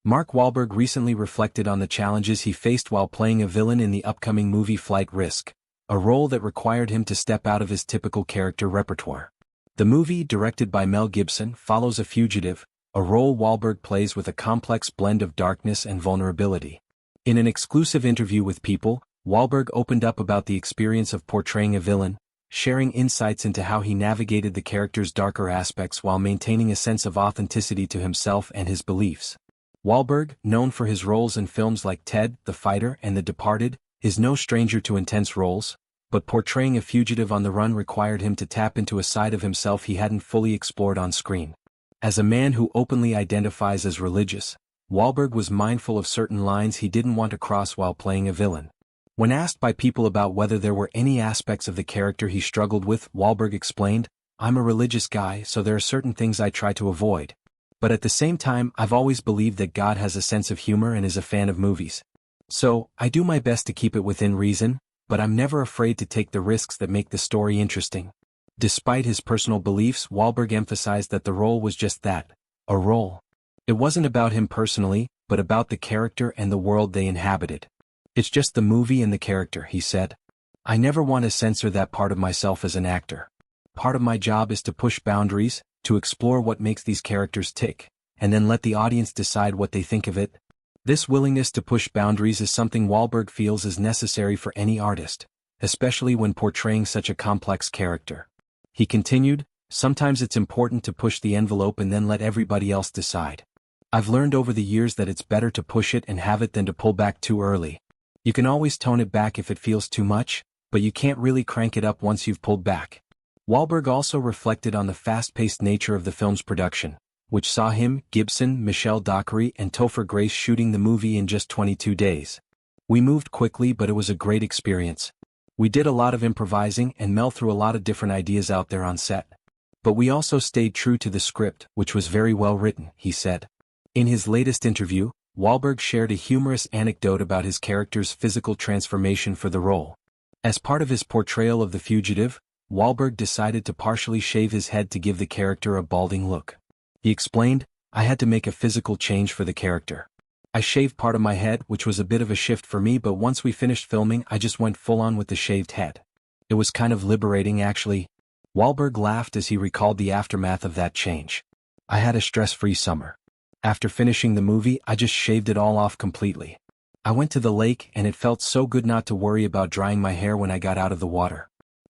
Mark Wahlberg recently reflected on the challenges he faced while playing a villain in the upcoming movie Flight Risk, a role that required him to step out of his typical character repertoire. The movie, directed by Mel Gibson, follows a fugitive, a role Wahlberg plays with a complex blend of darkness and vulnerability. In an exclusive interview with People, Wahlberg opened up about the experience of portraying a villain, sharing insights into how he navigated the character's darker aspects while maintaining a sense of authenticity to himself and his beliefs. Wahlberg, known for his roles in films like Ted, The Fighter, and The Departed, is no stranger to intense roles, but portraying a fugitive on the run required him to tap into a side of himself he hadn't fully explored on screen. As a man who openly identifies as religious, Wahlberg was mindful of certain lines he didn't want to cross while playing a villain. When asked by People about whether there were any aspects of the character he struggled with, Wahlberg explained, "I'm a religious guy, so there are certain things I try to avoid. But at the same time, I've always believed that God has a sense of humor and is a fan of movies. So, I do my best to keep it within reason, but I'm never afraid to take the risks that make the story interesting." Despite his personal beliefs, Wahlberg emphasized that the role was just that, a role. It wasn't about him personally, but about the character and the world they inhabited. "It's just the movie and the character," he said. "I never want to censor that part of myself as an actor. Part of my job is to push boundaries, to explore what makes these characters tick, and then let the audience decide what they think of it." This willingness to push boundaries is something Wahlberg feels is necessary for any artist, especially when portraying such a complex character. He continued, "Sometimes it's important to push the envelope and then let everybody else decide. I've learned over the years that it's better to push it and have it than to pull back too early. You can always tone it back if it feels too much, but you can't really crank it up once you've pulled back." Wahlberg also reflected on the fast-paced nature of the film's production, which saw him, Gibson, Michelle Dockery, and Topher Grace shooting the movie in just 22 days. "We moved quickly, but it was a great experience. We did a lot of improvising and Mel threw a lot of different ideas out there on set. But we also stayed true to the script, which was very well written," he said. In his latest interview, Wahlberg shared a humorous anecdote about his character's physical transformation for the role. As part of his portrayal of the fugitive, Wahlberg decided to partially shave his head to give the character a balding look. He explained, "I had to make a physical change for the character. I shaved part of my head, which was a bit of a shift for me, but once we finished filming I just went full on with the shaved head. It was kind of liberating actually." Wahlberg laughed as he recalled the aftermath of that change. "I had a stress-free summer. After finishing the movie I just shaved it all off completely. I went to the lake and it felt so good not to worry about drying my hair when I got out of the water.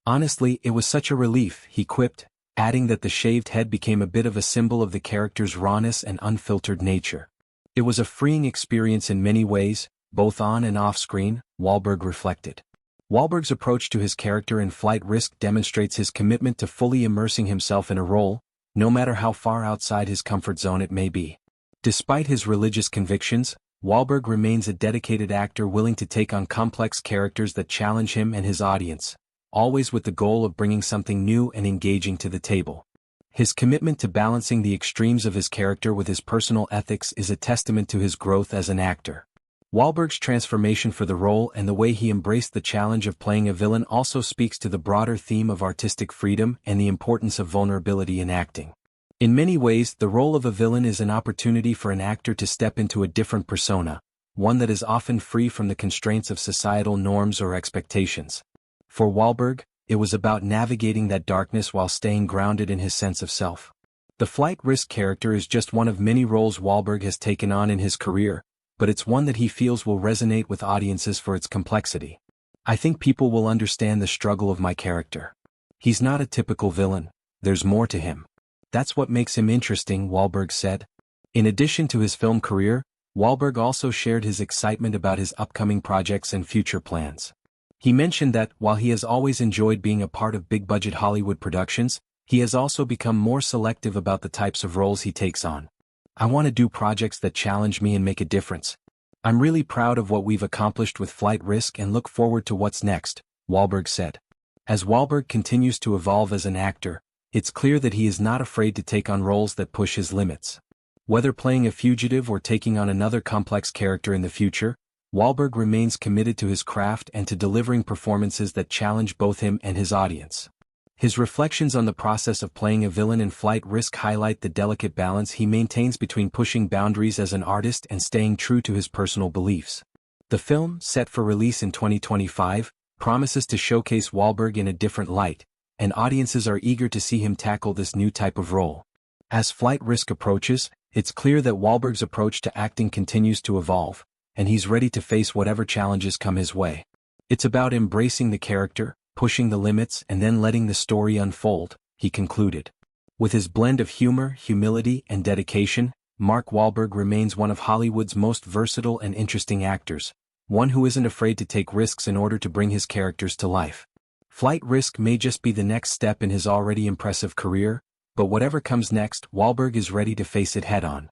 Honestly, it was such a relief," he quipped, adding that the shaved head became a bit of a symbol of the character's rawness and unfiltered nature. "It was a freeing experience in many ways, both on and off screen," Wahlberg reflected. Wahlberg's approach to his character in Flight Risk demonstrates his commitment to fully immersing himself in a role, no matter how far outside his comfort zone it may be. Despite his religious convictions, Wahlberg remains a dedicated actor willing to take on complex characters that challenge him and his audience, always with the goal of bringing something new and engaging to the table. His commitment to balancing the extremes of his character with his personal ethics is a testament to his growth as an actor. Wahlberg's transformation for the role and the way he embraced the challenge of playing a villain also speaks to the broader theme of artistic freedom and the importance of vulnerability in acting. In many ways, the role of a villain is an opportunity for an actor to step into a different persona, one that is often free from the constraints of societal norms or expectations. For Wahlberg, it was about navigating that darkness while staying grounded in his sense of self. The Flight Risk character is just one of many roles Wahlberg has taken on in his career, but it's one that he feels will resonate with audiences for its complexity. "I think people will understand the struggle of my character. He's not a typical villain, there's more to him. That's what makes him interesting," Wahlberg said. In addition to his film career, Wahlberg also shared his excitement about his upcoming projects and future plans. He mentioned that, while he has always enjoyed being a part of big-budget Hollywood productions, he has also become more selective about the types of roles he takes on. "I want to do projects that challenge me and make a difference. I'm really proud of what we've accomplished with Flight Risk and look forward to what's next," Wahlberg said. As Wahlberg continues to evolve as an actor, it's clear that he is not afraid to take on roles that push his limits. Whether playing a fugitive or taking on another complex character in the future, Wahlberg remains committed to his craft and to delivering performances that challenge both him and his audience. His reflections on the process of playing a villain in Flight Risk highlight the delicate balance he maintains between pushing boundaries as an artist and staying true to his personal beliefs. The film, set for release in 2025, promises to showcase Wahlberg in a different light, and audiences are eager to see him tackle this new type of role. As Flight Risk approaches, it's clear that Wahlberg's approach to acting continues to evolve, and he's ready to face whatever challenges come his way. It's about embracing the character, pushing the limits, and then letting the story unfold, he concluded. With his blend of humor, humility, and dedication, Mark Wahlberg remains one of Hollywood's most versatile and interesting actors, one who isn't afraid to take risks in order to bring his characters to life. Flight Risk may just be the next step in his already impressive career, but whatever comes next, Wahlberg is ready to face it head-on.